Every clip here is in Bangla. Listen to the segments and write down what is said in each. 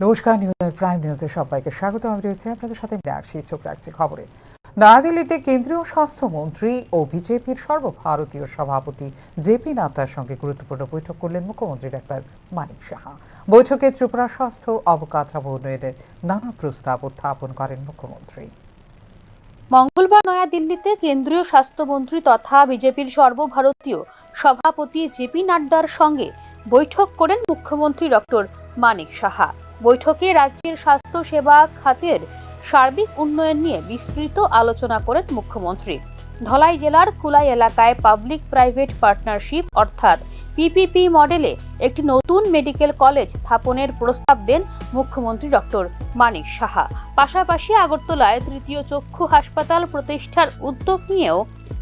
নমস্কার, নিউজ প্রাইম নিউজে সবাইকে স্বাগত। আমি রয়েছে আপনাদের সাথে চোখ রাখছি খবরে। নয়াদিল্লিতে কেন্দ্রীয় স্বাস্থ্যমন্ত্রী ও বিজেপির সর্বভারতীয় সভাপতি জেপি নাড্ডার সঙ্গে গুরুত্বপূর্ণ বৈঠক করলেন মুখ্যমন্ত্রী ডাক্তার মানিক সাহা। বৈঠকে ত্রিপুরা স্বাস্থ্য অবকাঠামো উন্নয়নের নানা প্রস্তাব উত্থাপন করেন মুখ্যমন্ত্রী। মঙ্গলবার নয়াদিল্লিতে কেন্দ্রীয় স্বাস্থ্যমন্ত্রী তথা বিজেপির সর্বভারতীয় সভাপতি জেপি নাড্ডার সঙ্গে বৈঠক করেন মুখ্যমন্ত্রী ডক্টর মানিক সাহা। বৈঠকে রাজ্যের স্বাস্থ্য সেবা খাতের সার্বিক উন্নয়ন নিয়ে বিস্তৃত আলোচনা করেন মুখ্যমন্ত্রী। ধলাই জেলার কুলাই এলাকায় পাবলিক প্রাইভেট পার্টনারশিপ অর্থাৎ পিপিপি মডেলে একটি নতুন মেডিকেল কলেজ স্থাপনের প্রস্তাব দেন মুখ্যমন্ত্রী ডক্টর মানিক সাহা। পাশাপাশি আগরতলায় তৃতীয় চক্ষু হাসপাতাল প্রতিষ্ঠার উদ্যোগ নিয়েও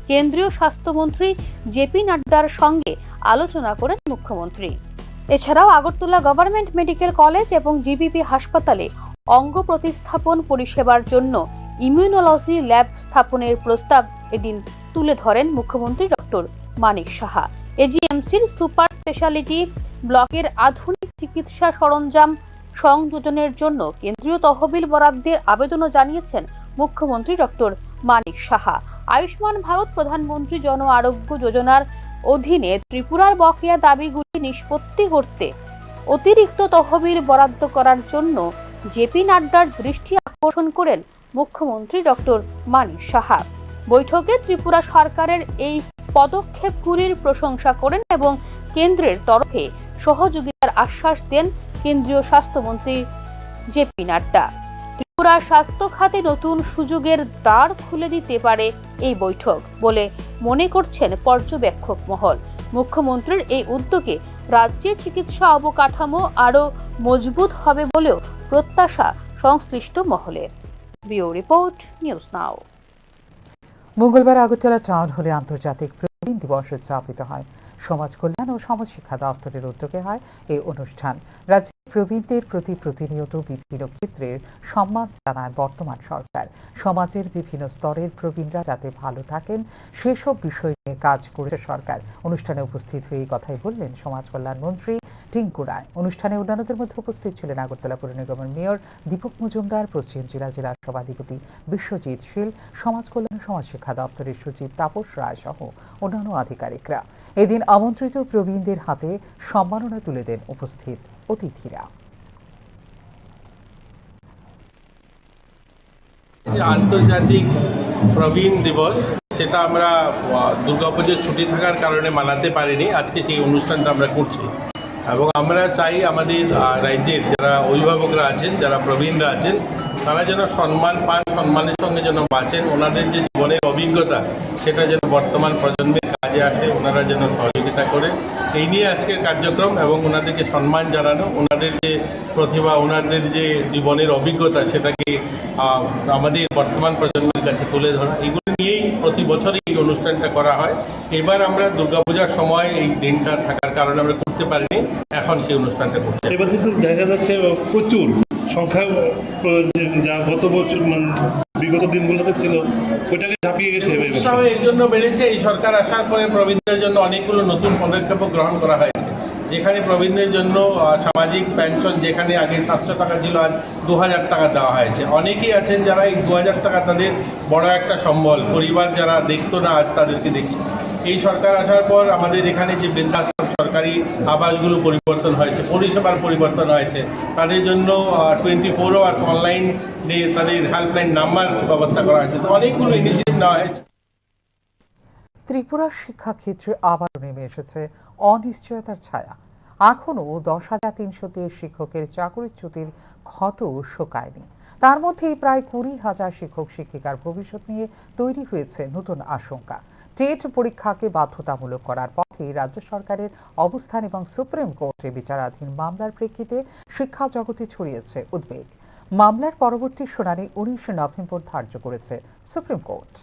কেন্দ্রীয় স্বাস্থ্যমন্ত্রী জেপি নাড্ডার সঙ্গে আলোচনা করেন মুখ্যমন্ত্রী। এছাড়াও আগরতলা গভর্নমেন্ট মেডিকেল কলেজ এবং জিবিপি হাসপাতালে অঙ্গ প্রতিস্থাপন পরিষেবার জন্য ইমিউনোলজি ল্যাব স্থাপনের প্রস্তাব এদিন তুলে ধরেন মুখ্যমন্ত্রী doctor Manik Saha. এজিএমসির super speciality ব্লকের আধুনিক চিকিৎসা সরঞ্জাম সংযোজনের জন্য কেন্দ্রীয় তহবিল বরাদ্দের আবেদনও জানিয়েছেন মুখ্যমন্ত্রী ডক্টর মানিক সাহা। আয়ুষ্মান ভারত প্রধানমন্ত্রী জন আরোগ্য যোজনার অধীনে ত্রিপুরার বকেয়া দাবিগুলি নিষ্পত্তি করতে অতিরিক্ত তহবিল বরাদ্দ করার জন্য জেপি নাড্ডার দৃষ্টি আকর্ষণ করেন মুখ্যমন্ত্রী ডক্টর মানিক সাহা। বৈঠকে ত্রিপুরা সরকারের এই পদক্ষেপগুলির প্রশংসা করেন এবং কেন্দ্রের তরফে সহযোগিতার আশ্বাস দেন কেন্দ্রীয় স্বাস্থ্যমন্ত্রী জেপি নাড্ডা। ত্রিপুরা স্বাস্থ্য খাতে নতুন সুযোগের দ্বার খুলে দিতে পারে এই বৈঠক বলে মনে করছেন পর্যবেক্ষক মহল। মুখ্যমন্ত্রীর এই উদ্যোগে রাজ্যের চিকিৎসা অবকাঠামো আরও মজবুত হবে বলেও প্রত্যাশা সংশ্লিষ্ট মহলের। Bureau report, news now. মঙ্গলবার আগরতলা টাউন হলে আন্তর্জাতিক প্রবীণ দিবস উদযাপিত হয়। সমাজ কল্যাণ ও সমাজ শিক্ষা দপ্তরের উদ্যোগে হয় এই অনুষ্ঠান। রাজ্যের প্রবীণদের প্রতি প্রতিনিয়ত বিভিন্ন ক্ষেত্রের সম্মান জানায় বর্তমান সরকার। সমাজের বিভিন্ন স্তরের প্রবীণরা যাতে ভালো থাকেন সেসব বিষয় নিয়ে কাজ করেছে সরকার। অনুষ্ঠানে উপস্থিত হয়ে এই কথাই বললেন সমাজ কল্যাণ মন্ত্রী টিঙ্কু রায়। অনুষ্ঠানে অন্যান্যদের মধ্যে উপস্থিত ছিলেন আগরতলা পৌর নিগমের মেয়র দীপক মজুমদার, পশ্চিম জেলা সভাধিপতি বিশ্বজিৎ শীল, সমাজ কল্যাণ ও সমাজ শিক্ষা দপ্তরের সচিব তাপস রায় সহ অন্যান্য আধিকারিকরা। এদিন আমন্ত্রিত প্রবীণদের হাতে সম্মাননা তুলে দেন উপস্থিত অতিথিরা। আন্তর্জাতিক প্রবীণ দিবস, সেটা আমরা দুর্গাপুজোর ছুটি থাকার কারণে মানাতে পারিনি। আজকে সেই অনুষ্ঠানটা আমরা করছি এবং আমরা চাই আমাদের রাজ্যের যারা অভিভাবকরা আছেন, যারা প্রবীণরা আছেন, তারা যেন সম্মান পান, সম্মানের সঙ্গে যেন বাঁচেন। ওনাদের যে জীবনের অভিজ্ঞতা সেটা যেন বর্তমান প্রজন্মের কাজে আসে, ওনারা যেন সহযোগিতা করে। এই নিয়ে আজকের কার্যক্রম এবং ওনাদেরকে সম্মান জানানো, ওনাদের যে প্রতিভা, ওনাদের যে জীবনের অভিজ্ঞতা সেটাকে আমাদের বর্তমান প্রজন্মের কাছে তুলে ধরা, এগুলো নিয়েই প্রতি বছরই এই অনুষ্ঠানটা করা হয়। এবার আমরা দুর্গাপূজার সময় এই দিনটা থাকার কারণে আমরা করতে পারিনি, এখন সেই অনুষ্ঠানটা করছি। এবার কিন্তু দেখা যাচ্ছে প্রচুর সংখ্যা যা গত বছর বিগত দিনগুলোতে ছিল ওইটাকে ঝাঁপিয়ে গেছে। এর জন্য বেড়েছে, এই সরকার আসার পরে প্রবীণদের জন্য অনেকগুলো নতুন পদক্ষেপ গ্রহণ করা হয়েছে, যেখানে প্রবীণদের জন্য সামাজিক পেনশন যেখানে আগে 700 টাকা ছিল আজ 2000 টাকা দেওয়া হয়েছে। অনেকেই আছেন যারা এই 2000 টাকা তাদের বড় একটা সম্বল, পরিবার যারা দেখতো না আজ তাদেরকে দেখছে। এই সরকার আসার পর আমাদের এখানে যে বৃদ্ধাশ্রম, সরকারি আবাসগুলো পরিবর্তন হয়েছে, পরিষেবার পরিবর্তন হয়েছে, তাদের জন্য 24 আওয়ার্স অনলাইন তাদের হেল্পলাইন নাম্বার ব্যবস্থা করা হয়েছে। তো অনেকগুলো ইনিশিয়েটিভ নেওয়া হয়েছে। ত্রিপুরার শিক্ষাক্ষেত্রে আবারও নেমে এসেছে অনিশ্চয়তার ছায়া। এখনও 10,323 শিক্ষকের চাকরিচ্যুতির ক্ষত শোকায়নি। তার মধ্যেই প্রায় 20,000 শিক্ষক শিক্ষিকার ভবিষ্যৎ নিয়ে তৈরি হয়েছে নতুন আশঙ্কা। টেট পরীক্ষাকে বাধ্যতামূলক করার পথে রাজ্য সরকারের অবস্থান এবং সুপ্রিম কোর্টে বিচারাধীন মামলার প্রেক্ষিতে শিক্ষা জগতে ছড়িয়েছে উদ্বেগ। মামলার পরবর্তী শুনানি 19 নভেম্বর ধার্য করেছে সুপ্রিম কোর্ট।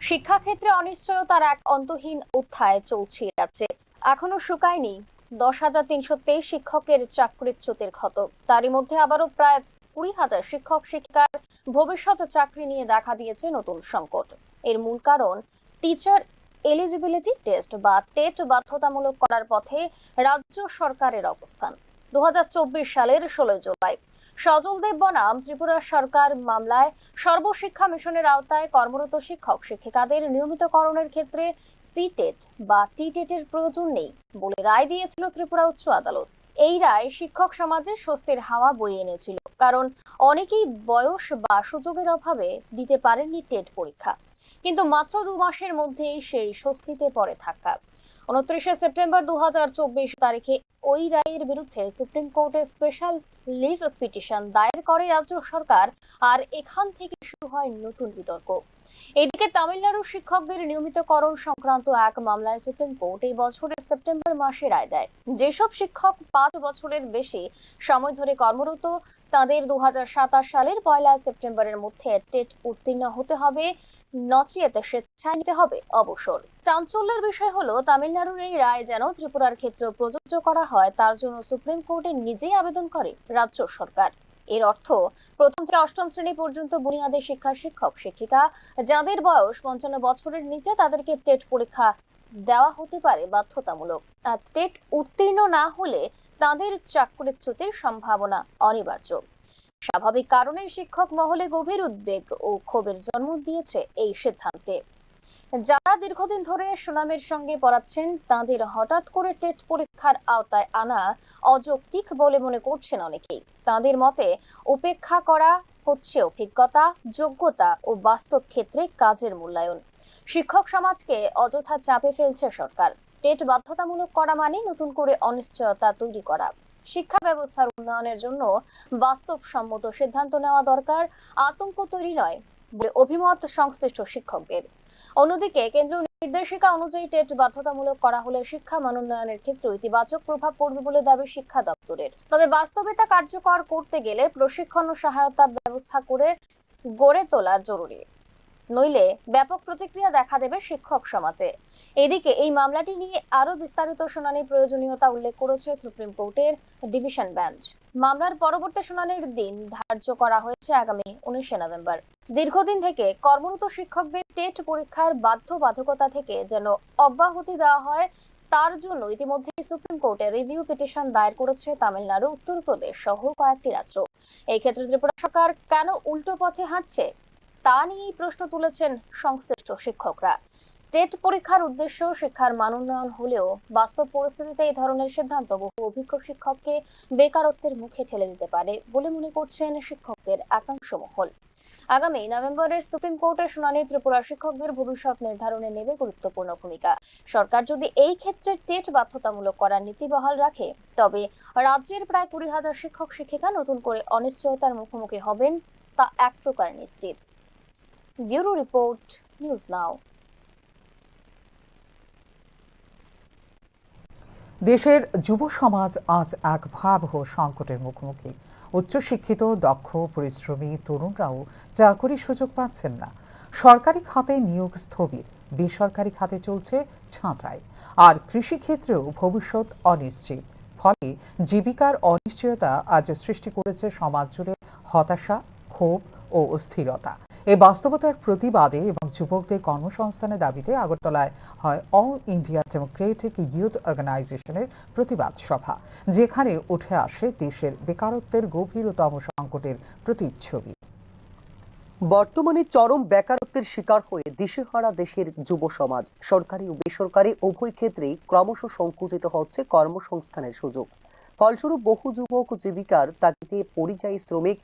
শিক্ষাক্ষেত্রে অনিশ্চয়তার এক অন্তহীন অধ্যায় চলছে রাজ্যে। এখনো শুকায়নি 10,323 শিক্ষকের চাকরিচ্যুতির ক্ষত। তারই মধ্যে আবারও প্রায় 20,000 শিক্ষক শিক্ষিকার ভবিষ্যৎ চাকরি নিয়ে দেখা দিয়েছে নতুন সংকট। এর মূল কারণ টিচার এলিজিবিলিটি টেস্ট বা টেট বাধ্যতামূলক করার পথে রাজ্য সরকারের অবস্থান। 2024 সালের 16 জুলাই। সজল দেব বনাম ত্রিপুরা সরকার মামলায় সর্বশিক্ষা মিশনের আওতায় কর্মরত শিক্ষক শিক্ষিকাদের নিয়মিতকরণের ক্ষেত্রে সিটেট বা টিটেটের প্রয়োজন নেই বলে রায় দিয়েছিল ত্রিপুরা উচ্চ আদালত। এই রায় শিক্ষক সমাজে স্বস্তির হাওয়া বয়ে এনেছিল, কারণ অনেকেই বয়স বা সুযোগের অভাবে দিতে পারেননি টেট পরীক্ষা, কিন্তু মাত্র 2 মাসের মধ্যেই সেই স্বস্তিতে পড়ে থাকা। 29 সেপ্টেম্বর 2024 তারিখে ওই রায়ের বিরুদ্ধে সুপ্রিম কোর্টে স্পেশাল লিভ পিটিশন দায়ের করে রাজ্য সরকার, আর এখান থেকে শুরু হয় নতুন বিতর্ক। এদিকে তামিলনাড়ুর শিক্ষকদের নিয়মিতকরণ সংক্রান্ত এক মামলায় সুপ্রিম কোর্ট এই বছরের সেপ্টেম্বর মাসে রায় দেয়। যেসব শিক্ষক 5 বছরের বেশি সময় ধরে কর্মরত, তাদের 2027 সালের 1 সেপ্টেম্বরের মধ্যে টেট উত্তীর্ণ হতে হবে, নচিয়েতে স্বেচ্ছায় নিতে হবে অবসর। চাঞ্চল্যের বিষয় হলো, তামিলনাড়ুর এই রায় যেন ত্রিপুরার ক্ষেত্রে প্রযোজ্য করা হয়, তার জন্য সুপ্রিম কোর্টে নিজেই আবেদন করে রাজ্য সরকার। এর অর্থ, প্রথম থেকে অষ্টম শ্রেণী পর্যন্ত বুনিয়াদী শিক্ষার শিক্ষক শিক্ষিকা যাদের বয়স 55 বছরের নিচে, তাদেরকে টেট পরীক্ষা দেওয়া হতে পারে বাধ্যতামূলক। আর টেট উত্তীর্ণ না হলে তাদের চাকরিচ্যুতির সম্ভাবনা অনিবার্য। স্বাভাবিক কারণে শিক্ষক মহলে গভীর উদ্বেগ ও ক্ষোভের জন্ম দিয়েছে এই সিদ্ধান্তে। যারা দীর্ঘদিন ধরে সুনামের সঙ্গে পড়াচ্ছেন, তাদের হঠাৎ করে টেট পরীক্ষার আওতায় আনা অযৌক্তিক বলে মনে করছেন অনেকেই। তাদের মতে উপেক্ষা করা হচ্ছে অভিজ্ঞতা, যোগ্যতা ও বাস্তব ক্ষেত্রে কাজের মূল্যায়ন। শিক্ষক সমাজকে অযথা চাপে ফেলছে সরকার। টেট বাধ্যতামূলক করা মানে নতুন করে অনিশ্চয়তা তৈরি করা। শিক্ষা ব্যবস্থার উন্নয়নের জন্য বাস্তবসম্মত সিদ্ধান্ত নেওয়া দরকার, আতঙ্ক তৈরি নয় বলে অভিমত সংশ্লিষ্ট শিক্ষকদের। অন্যদিকে কেন্দ্রীয় নির্দেশিকা অনুযায়ী টেট বাধ্যতামূলক করা হলে শিক্ষা মানোন্নয়নের ক্ষেত্রে ইতিবাচক প্রভাব পড়বে বলে দাবি শিক্ষা দপ্তরের। তবে বাস্তবে তা কার্যকর করতে গেলে প্রশিক্ষণ ও সহায়তা ব্যবস্থা করে গড়ে তোলা জরুরি, নইলে ব্যাপক প্রতিক্রিয়া দেখা দেবে শিক্ষক সমাজে। এদিকে এই মামলাটি নিয়ে আরো বিস্তারিত শুনানির প্রয়োজনীয়তা উল্লেখ করেছে সুপ্রিম কোর্টের ডিভিশন বেঞ্চ। মামলার পরবর্তী শুনানির দিন ধার্য করা হয়েছে আগামী 19 নভেম্বর। দীর্ঘদিন থেকে কর্মরত শিক্ষকদের টেট পরীক্ষার বাধ্যবাধকতা থেকে যেন অব্যাহতি দেওয়া হয়, তার জন্য ইতিমধ্যে সুপ্রিম কোর্টে রিভিউ পিটিশন দায়ের করেছে তামিলনাড়ু, উত্তরপ্রদেশ সহ কয়েকটি রাজ্য। এই ক্ষেত্রে ত্রিপুরা সরকার কেন উল্টো পথে হাঁটছে তা নিয়েই প্রশ্ন তুলেছেন সংশ্লিষ্ট শিক্ষকরা। টেট পরীক্ষার উদ্দেশ্য শিক্ষার মানোন্নয়ন হলেও বাস্তব পরিস্থিতিতে এই ধরনের সিদ্ধান্ত বহু অভিজ্ঞ শিক্ষককে বেকারত্বের মুখে ঠেলে দিতে পারে বলে মনে করছেন শিক্ষকদের একাংশ মহল। আগামী নভেম্বরের সুপ্রিম কোর্টের শুনানি ত্রিপুরার শিক্ষকদের ভবিষ্যৎ নির্ধারণে নেবে গুরুত্বপূর্ণ ভূমিকা। সরকার যদি এই ক্ষেত্রে টেট বাধ্যতামূলক করার নীতি বহাল রাখে, তবে রাজ্যের প্রায় 20,000 শিক্ষক শিক্ষিকা নতুন করে অনিশ্চয়তার মুখোমুখি হবেন, তা এক প্রকার নিশ্চিত। Bureau report, news now. দেশের যুব সমাজ আজ এক ভয়াবহ সংকটের মুখোমুখি। উচ্চশিক্ষিত, দক্ষ, পরিশ্রমী তরুণরাও চাকরির সুযোগ পাচ্ছেন না। সরকারি খাতে নিয়োগ স্থবির, বেসরকারি খাতে চলছে ছাঁটাই, আর কৃষিক্ষেত্রেও ভবিষ্যৎ অনিশ্চিত। ফলে জীবিকার অনিশ্চয়তা আজ সৃষ্টি করেছে সমাজ জুড়ে হতাশা, ক্ষোভ ও অস্থিরতা। এই বাস্তবতার প্রতিবাদে এবং যুবকদের কর্মসংস্থানের দাবিতে আগরতলায় হয় অল ইন্ডিয়া ডেমোক্রেটিক ইউথ অর্গানাইজেশনের প্রতিবাদ সভা, যেখানে উঠে আসে দেশের বেকারত্বের গভীরতম সংকটের প্রতিচ্ছবি। বর্তমানে চরম বেকারত্বের শিকার হয়ে দিশেহারা দেশের যুব সমাজ। সরকারি ও বেসরকারি উভয় ক্ষেত্রেই ক্রমশ সংকুচিত হচ্ছে কর্মসংস্থানের সুযোগ। ফলস্বরূপ বহু যুবক জীবিকার তাগিদে পরিযায়ী শ্রমিক,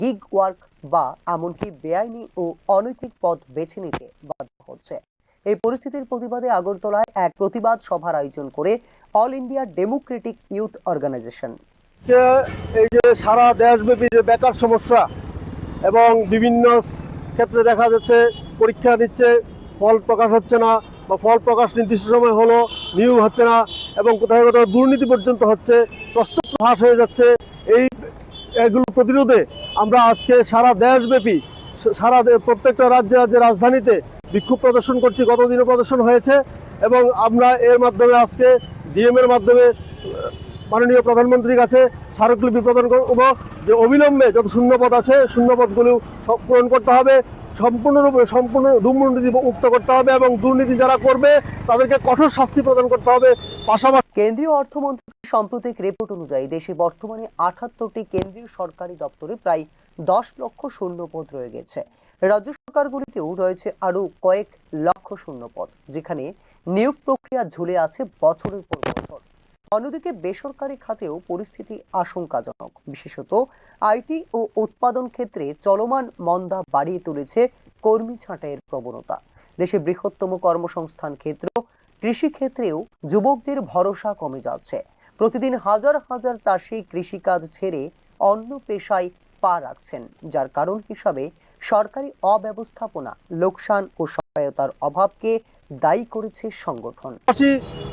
গিগ ওয়ার্ক বা এমনকি বেআইনি ও অনৈতিক পথ বেছে নিতে বাধ্য হচ্ছে। এই পরিস্থিতির প্রতিবাদে আগরতলায় এক প্রতিবাদ সভার আয়োজন করে all India democratic youth organisation. এই যে সারা দেশব্যাপী যে বেকার সমস্যা এবং বিভিন্ন ক্ষেত্রে দেখা যাচ্ছে পরীক্ষা নিচ্ছে, ফল প্রকাশ হচ্ছে না, বা ফল প্রকাশ নির্দিষ্ট সময় হলো, নিয়োগ হচ্ছে না, এবং কোথাও কোথাও দুর্নীতি পর্যন্ত হচ্ছে, প্রস্তুত ফাঁস হয়ে যাচ্ছে। এগুলো প্রতিরোধে আমরা আজকে সারা দেশব্যাপী প্রত্যেকটা রাজ্যের রাজধানীতে বিক্ষোভ প্রদর্শন করছি। গতদিনও প্রদর্শন হয়েছে এবং আমরা এর মাধ্যমে আজকে ডিএম এর মাধ্যমে মাননীয় প্রধানমন্ত্রীর কাছে স্মারকলিপি প্রদান করব যে অবিলম্বে যত শূন্যপদ আছে শূন্যপদগুলো পূরণ করতে হবে, সম্পূর্ণ দুর্নীতি মুক্ত করতে হবে এবং দুর্নীতি যারা করবে তাদেরকে কঠোর শাস্তি প্রদান করতে হবে। পাশাপাশি কেন্দ্রীয় অর্থমন্ত্রী সাম্প্রতিক রিপোর্ট অনুযায়ী দেশে বর্তমানে 78টি কেন্দ্রীয় সরকারি দপ্তরে প্রায় 10 লক্ষ শূন্যপদ রয়ে গেছে। রাজ্য সরকারগুলিতেও রয়েছে আরো কয়েক লক্ষ শূন্যপদ, যেখানে নিয়োগ প্রক্রিয়া ঝুলে আছে বছরের পর বছর। অন্যদিকে বেসরকারি খাতেও পরিস্থিতি আশঙ্কাজনক। বিশেষত আইটি ও উৎপাদন ক্ষেত্রে চলমান মন্দা বাড়িয়ে তুলেছে কর্মী ছাঁটাইয়ের প্রবণতা। দেশে বৃহত্তম কর্মসংস্থান ক্ষেত্র কৃষি ক্ষেত্রেও যুবকদের ভরসা কমে যাচ্ছে। প্রতিদিন হাজার হাজার চাষি কৃষিকাজ ছেড়ে অন্য পেশায় পা রাখছেন, যার কারণ হিসাবে সরকারি অব্যবস্থাপনা, লোকসান ও সহায়তার অভাবকে দায়ী করেছে সংগঠন।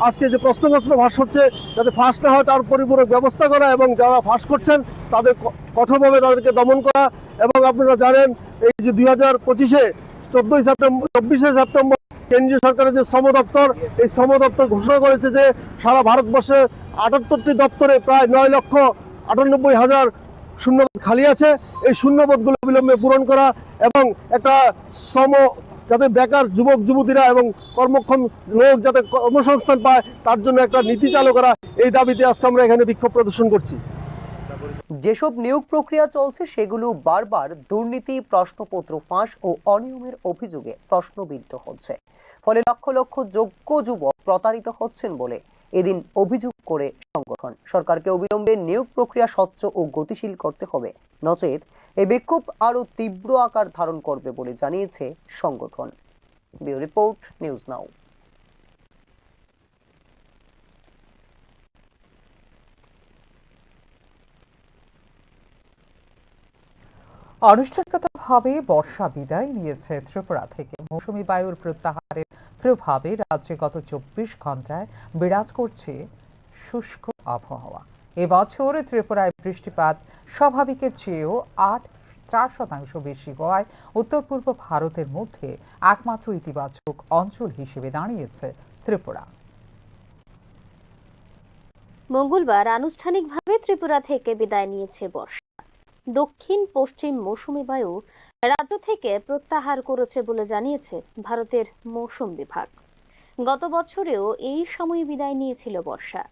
আজকে যে প্রশ্নপত্র ফাঁস হচ্ছে, যাতে ফাঁস না হয় তার পরিপূরক ব্যবস্থা করা এবং যারা ফাঁস করছেন তাদের কঠোরভাবে তাদেরকে দমন করা। এবং আপনারা জানেন এই যে 2025-এ 24শে সেপ্টেম্বর কেন্দ্রীয় সরকারের যে শ্রম দপ্তর, এই শ্রম দপ্তর ঘোষণা করেছে যে সারা ভারতবর্ষে 78টি দপ্তরে প্রায় 9,98,000 শূন্যপদ খালি আছে। এই শূন্যপদগুলো বিলম্বে পূরণ করা এবং একটা যাতে বেকার যুবক যুবতীরা এবং কর্মক্ষম লোক যাতে কর্মসংস্থান পায় তার জন্য একটা নীতি চালু করা, এই দাবিতে আজকে আমরা এখানে বিক্ষোভ প্রদর্শন করছি। যেসব নিয়োগ প্রক্রিয়া চলছে সেগুলো বারবার দুর্নীতি, প্রশ্নপত্র ফাঁস ও অনিয়মের অভিযোগে প্রশ্নবিদ্ধ হচ্ছে। ফলে লক্ষ লক্ষ যোগ্য যুবক প্রতারিত হচ্ছেন বলে এদিন অভিযোগ করে সংগঠন। সরকারকে অবিলম্বে নিয়োগ প্রক্রিয়া স্বচ্ছ ও গতিশীল করতে হবে, নচেত এই বিক্ষোভ আরো তীব্র আকার ধারণ করবে বলে জানিয়েছে সংগঠন। Bureau report, news now. আনুষ্ঠানিকভাবে বর্ষা বিদায় নিয়েছে ত্রিপুরা থেকে। মৌসুমী বায়ুর প্রত্যাহারের প্রভাবে রাজ্যে গত 24 ঘন্টায় বিরাজ করছে শুষ্ক আবহাওয়া। এবছর ত্রিপুরায় বৃষ্টিপাত স্বাভাবিকের চেয়েও 4% বেশি হওয়ায় উত্তর পূর্ব ভারতের মধ্যে একমাত্র ইতিবাচক অঞ্চল হিসেবে দাঁড়িয়েছে ত্রিপুরা। মঙ্গলবার আনুষ্ঠানিকভাবে ত্রিপুরা থেকে বিদায় নিয়েছে বর্ষা। দক্ষিণ পশ্চিম মৌসুমী বায়ু রাজ্য থেকে প্রত্যাহার করেছে বলে জানিয়েছে ভারতের মৌসুম বিভাগ। গত বছরেও এই সময় বিদায় নিয়েছিল বর্ষা।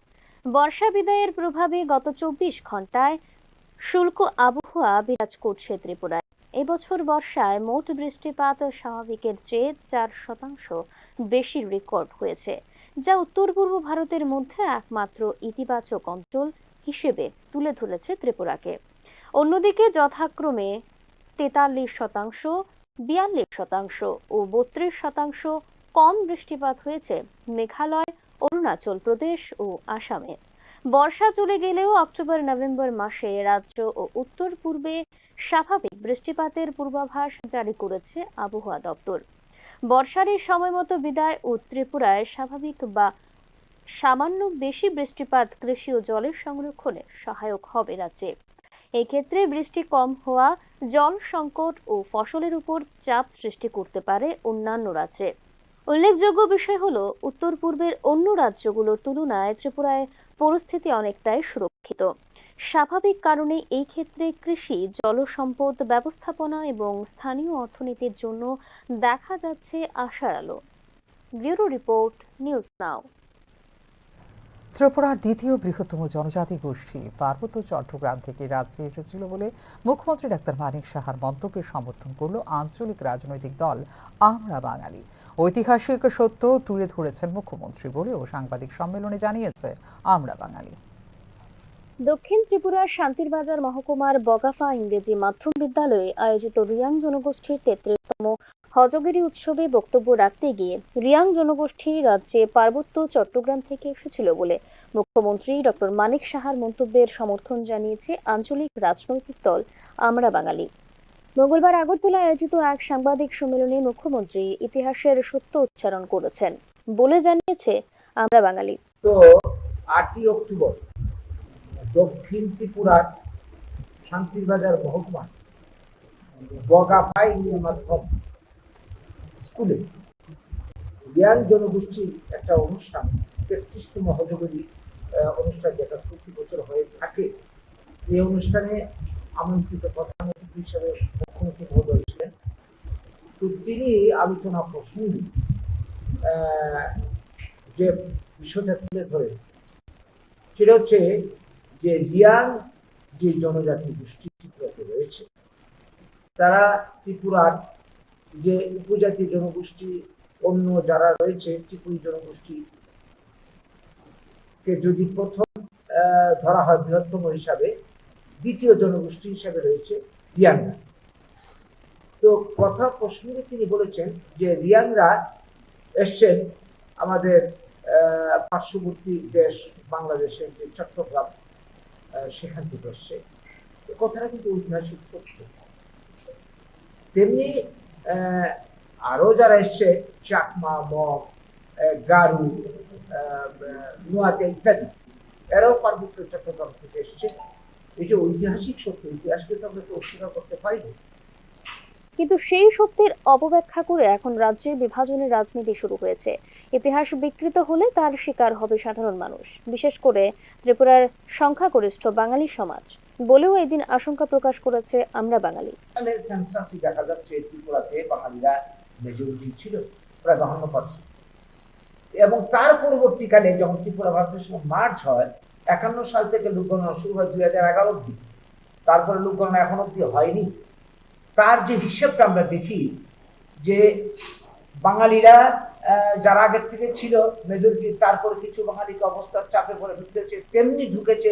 বর্ষা বিদায়ের প্রভাবে গত 24 ঘন্টায় শুষ্ক আবহাওয়া বিরাজ করছে ত্রিপুরায়। এবছর বর্ষায় মোট বৃষ্টিপাত স্বাভাবিকের চেয়ে 4% বেশি রেকর্ড হয়েছে, যা উত্তর পূর্ব ভারতের মধ্যে একমাত্র ইতিবাচক অঞ্চল হিসেবে তুলে ধরেছে ত্রিপুরাকে। অন্যদিকে যথাক্রমে 43%, 42% ও 32% কম বৃষ্টিপাত হয়েছে মেঘালয়, অরুণাচল প্রদেশ ও আসামে। বর্ষা চলে গেলেও অক্টোবর-নভেম্বর মাসে রাজ্য ও উত্তর পূর্বে স্বাভাবিক বৃষ্টিপাতের পূর্বাভাস জারি করেছে আবহাওয়া দপ্তর। বর্ষার এই সময়মতো বিদায় ও ত্রিপুরায় স্বাভাবিক বা সামান্য বেশি বৃষ্টিপাত কৃষি ও জলের সংরক্ষণে সহায়ক হবে রাজ্যে। এক্ষেত্রে বৃষ্টি কম হওয়া জল সংকট ও ফসলের উপর চাপ সৃষ্টি করতে পারে অন্যান্য রাজ্যে। উল্লেখযোগ্য বিষয় হলো উত্তর পূর্বের অন্য রাজ্যগুলোর তুলনায় ত্রিপুরায় পরিস্থিতি অনেকটাই সুরক্ষিত। স্বাভাবিক কারণে এই ক্ষেত্রে কৃষি, জলসম্পদ ব্যবস্থাপনা এবং স্থানীয় অর্থনীতির জন্য দেখা যাচ্ছে আশার আলো। Bureau report, news now. ত্রিপুরার দ্বিতীয় বৃহত্তম জনজাতি গোষ্ঠী পার্বত্য চট্টগ্রাম থেকে রাজ্যে এসেছিল বলে মুখ্যমন্ত্রী ডাক্তার মানিক সাহার মন্তব্যের সমর্থন করল আঞ্চলিক রাজনৈতিক দল আমরা বাঙালি। ঐতিহাসিক সত্য তুলে ধরেছেন মুখ্যমন্ত্রী বলেও সাংবাদিক সম্মেলনে জানিয়েছে আমরা বাঙালি। দক্ষিণ ত্রিপুরার শান্তিরবাজার মহকুমার বগাফা ইংরেজি মাধ্যম বিদ্যালয়ে আয়োজিত রিয়াং জনগোষ্ঠীর 33তম হজগিরি উৎসবে বক্তব্য রাখতে গিয়ে রিয়াং জনগোষ্ঠী রাজ্যে পার্বত্য চট্টগ্রাম থেকে এসেছিল বলে মুখ্যমন্ত্রী ডক্টর মানিক সাহার মন্তব্যের সমর্থন জানিয়েছে আঞ্চলিক রাজনৈতিক দল আমরা বাঙালি। মঙ্গলবার আগরতলায় আয়োজিত এক সাংবাদিক সম্মেলনে মুখ্যমন্ত্রী ইতিহাসের সত্য উচ্চারণ করেছেন বলে জানিয়েছে আমরা বাঙালি। তো 8ই অক্টোবর দক্ষিণ ত্রিপুরার শান্তিরবাজার মহকুমা বগাফা ইংরেজি মাধ্যম স্কুলে রিয়াং জনগোষ্ঠীর একটা অনুষ্ঠান, 33তম হজগরি অনুষ্ঠান, যেটা প্রতি বছর হয়ে থাকে। এই অনুষ্ঠানে আমন্ত্রিত প্রধান অতিথি হিসেবে মুখ্যমন্ত্রী মহোদয় ছিলেন। তো তিনি আলোচনা প্রসঙ্গে যে বিষয়টা তুলে ধরে সেটা হচ্ছে যে রিয়াং যে জনজাতি গোষ্ঠী ত্রিপুরাতে রয়েছে, তারা ত্রিপুরার যে উপজাতি জনগোষ্ঠী অন্য যারা রয়েছে ত্রিপুরী জনগোষ্ঠীকে যদি প্রথম ধরা হয় বৃহত্তম হিসাবে, দ্বিতীয় জনগোষ্ঠী হিসাবে রয়েছে রিয়াংরা। তো কথা প্রসঙ্গে তিনি বলেছেন যে রিয়াংরা এসছেন আমাদের পার্শ্ববর্তী দেশ বাংলাদেশের যে চট্টগ্রাম, সেখান থেকে এসছে। কথাটা কিন্তু ঐতিহাসিক সত্য। তেমনি আরো যারা এসছে চাকমা, মগ, গারু, নোয়াতিয়া ইত্যাদি, এরাও পার্বত্য চট্টগ্রাম থেকে এসছে। এই যে ঐতিহাসিক সত্য, ইতিহাসকে তো আমরা অস্বীকার করতে পারি না। কিন্তু সেই সত্যের অপব্যাখ্যা করে এখন রাজ্যে বিভাজনের রাজনীতি শুরু হয়েছে। ইতিহাস বিকৃত হলে তার শিকার হবে সাধারণ মানুষ, বিশেষ করে ত্রিপুরার সংখ্যাগরিষ্ঠ বাঙালি সমাজ বলেও এদিন আশঙ্কা প্রকাশ করেছে আমরা বাঙালি। সেন্সাসে দেখা যাচ্ছে ত্রিপুরাতে বাঙালিরা মেজরিটি ছিল প্রায় 52%, এবং তার পরবর্তীকালে যখন ত্রিপুরা ভারতের সঙ্গে মার্চ হয় 51 সাল থেকে লোকগণনা শুরু হয় 2011 অব্দি, তারপরে লোকগণনা এখন অব্দি হয়নি। তার যে হিসাবটা আমরা দেখি যে বাঙালিরা যারা আগের থেকে ছিল মেজরিটি, তারপরে কিছু বাঙালিকে অবস্থার চাপে পড়ে ঢুকেছে, তেমনি ঢুকেছে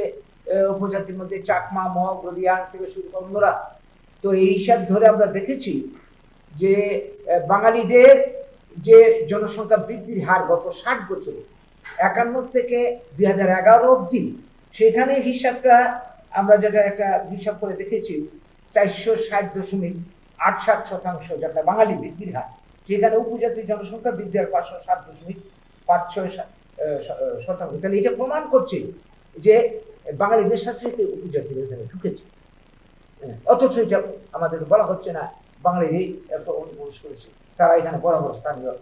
উপজাতির মধ্যে চাকমা, মগ, রিয়াং থেকে শুরু করে অন্যরা। তো এই হিসাব ধরে আমরা দেখেছি যে বাঙালিদের যে জনসংখ্যা বৃদ্ধির হার গত 60 বছরে 51 থেকে 2011 অব্দি, সেখানে হিসাবটা আমরা যেটা একটা হিসাব করে দেখেছি 460.87% যেটা বাঙালি বৃদ্ধির হার, সেখানে উপজাতির জনসংখ্যা বৃদ্ধি হার 507.56%। তাহলে এটা প্রমাণ করছে যে বাঙালিদের সাথে সাথে উপজাতির এখানে ঢুকেছে, অথচ এটা আমাদের বলা হচ্ছে না বাঙালিরাই এত অনুপ্রবেশ করেছে, তারা এখানে বরাবর স্থানীয়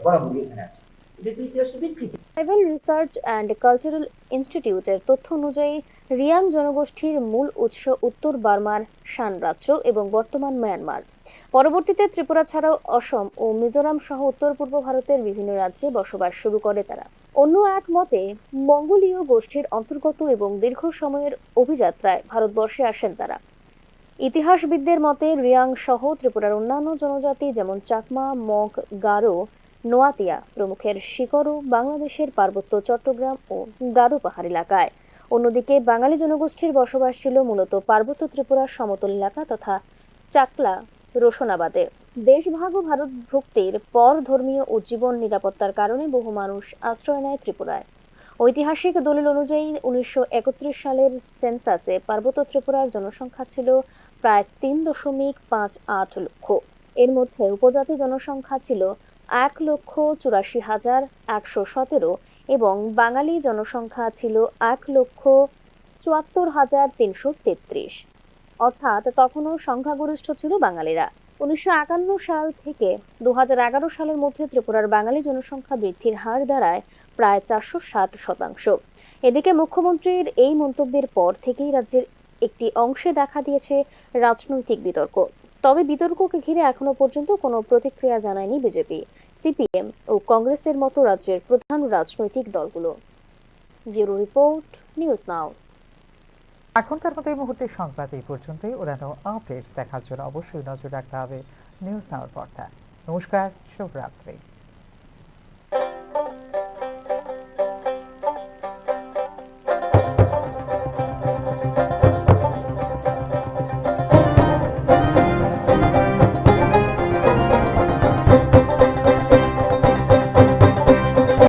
বরাবরই এখানে আছে। এটা তো ইতিহাসে বিকৃতি। ট্রাইবাল রিসার্চ অ্যান্ড কালচারাল ইনস্টিটিউটের তথ্য অনুযায়ী রিয়াং জনগোষ্ঠীর মূল উৎস উত্তর বার্মার শান রাজ্য এবং বর্তমান মায়ানমার। পরবর্তীতে ত্রিপুরা ছাড়াও অসম ও মিজোরাম সহ উত্তর পূর্ব ভারতের বিভিন্ন রাজ্যে বসবাস শুরু করে তারা। অন্য এক মতে মঙ্গোলীয় গোষ্ঠীর অন্তর্গত এবং দীর্ঘ সময়ের অভিযাত্রায় ভারতবর্ষে আসেন তারা। ইতিহাসবিদদের মতে রিয়াং সহ ত্রিপুরার অন্যান্য জনজাতি যেমন চাকমা, মগ, গারো, নোয়াতিয়া প্রমুখের শিকড়ও বাংলাদেশের পার্বত্য চট্টগ্রাম ও গারো পাহাড় এলাকায়। অন্যদিকে বাঙালি জনগোষ্ঠীর বসবাস ছিল মূলত পার্বত্য ত্রিপুরার সমতল এলাকা তথা চাকলা, রোশনাবাদে। দেশভাগ ও ভারতভুক্তির পর ধর্মীয় ও জীবন নিরাপত্তার কারণে বহু মানুষ আশ্রয় নেয় ত্রিপুরায়। ঐতিহাসিক দলিল অনুযায়ী 1931 সালের সেন্সাসে পার্বত্য ত্রিপুরার জনসংখ্যা ছিল প্রায় 3.58 লক্ষ। এর মধ্যে উপজাতি জনসংখ্যা ছিল 1,84,117 এবং বাঙালি জনসংখ্যা ছিল 1,74,333। অর্থাৎ তখনও সংখ্যাগরিষ্ঠ ছিল বাঙালিরা। 1951 সাল থেকে 2011 সালের মধ্যে ত্রিপুরার বাঙালি জনসংখ্যা বৃদ্ধির হার দাঁড়ায় প্রায় 460%। এদিকে মুখ্যমন্ত্রীর এই মন্তব্যের পর থেকেই রাজ্যের একটি অংশে দেখা দিয়েছে রাজনৈতিক বিতর্ক। তবে বিতর্ককে ঘিরে এখনো পর্যন্ত কোনো প্রতিক্রিয়া জানায়নি বিজেপি, সিপিএম ও কংগ্রেসের মতো রাজ্যের প্রধান রাজনৈতিক দলগুলো। Bureau report, news now. এখনকার মতো এই মুহূর্তে সংবাদ এই পর্যন্তই। ওরানো আপডেটস দেখার জন্য অবশ্যই নজর রাখতে হবে নিউজ নাওর পর্দায়। নমস্কার, শুভরাত্রি।